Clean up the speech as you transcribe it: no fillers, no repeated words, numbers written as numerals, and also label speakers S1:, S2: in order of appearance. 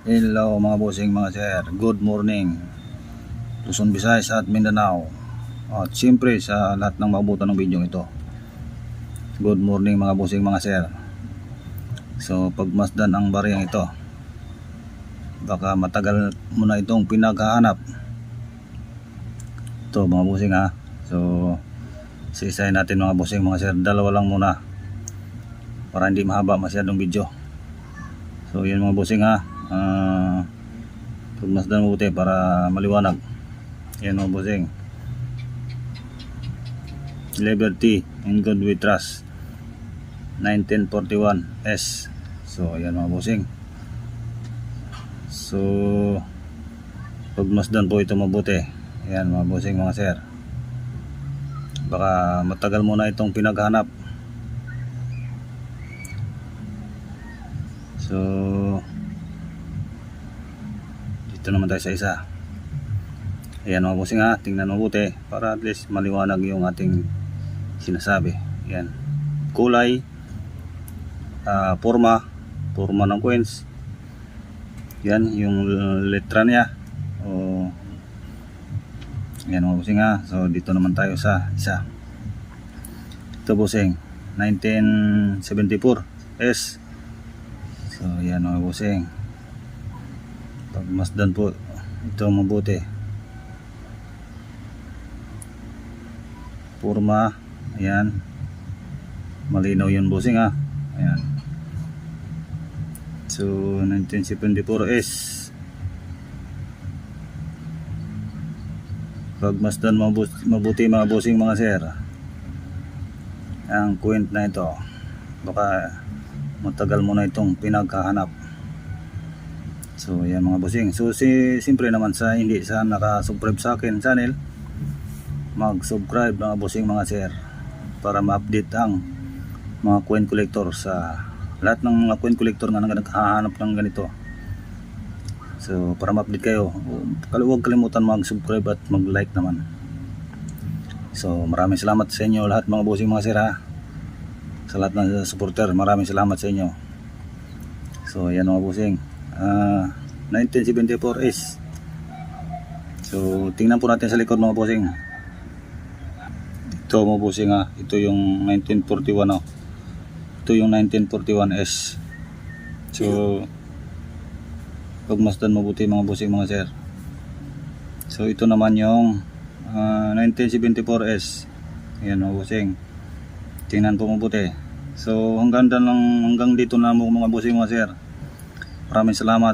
S1: Hello mga bossing mga sir, good morning Luzon, Visayas at Mindanao. At siyempre sa lahat ng mabutan ng video ito, good morning mga bossing mga sir. So pagmasdan ang bariyang ito, baka matagal mo na itong pinaghahanap. Ito mga bossing ha. So sisayin natin mga bossing mga sir, dalawa lang muna para hindi mahaba masyadong video. So yun mga bossing ha, pagmasdan mabuti para maliwanag. Yan mga bossing, Liberty in God We Trust 1941 S. So yan mga bossing. So pagmasdan po ito mabuti. Yan mga bossing mga sir, baka matagal mo na itong pinaghanap. So dito naman tayo sa isa. Ayan mga bossing ha, tingnan mabuti para at least maliwanag yung ating sinasabi. Ayan, kulay, forma ng coins. Yan yung letra niya. Ayan mga bossing ha. So dito naman tayo sa isa. Ito bossing, 1974 S. So yan mga bossing, pagmasdan po ito mabuti. Forma, ayan, malinaw yun bossing ha. Ayan, so 1974 S. Pagmasdan mabuti mga bossing mga sir ang coin na ito, baka matagal mo na itong pinaghahanap. So yan mga bossing. So siyempre naman sa hindi sa nakasubscribe sa akin channel, mag-subscribe mga bossing mga sir para ma-update ang mga coin collector, sa lahat ng mga coin collector na naghahanap ng ganito. So para ma-update kayo, huwag kalimutan mag-subscribe at mag-like naman. So maraming salamat sa inyo lahat mga bossing mga sir ha. Sa lahat ng supporter, maraming salamat sa inyo. So yan mga bossing, 1974 S. So tingnan po natin sa likod mga bossing. Ito mga bossing ha, ito yung 1941 oh. Ito yung 1941 S. So pagmasdan mabuti mga bossing mga sir. So ito naman yung 1974 S. Yan mga bossing, tingnan po mabuti. So hanggang dito na mga bossing mga sir. Maraming salamat.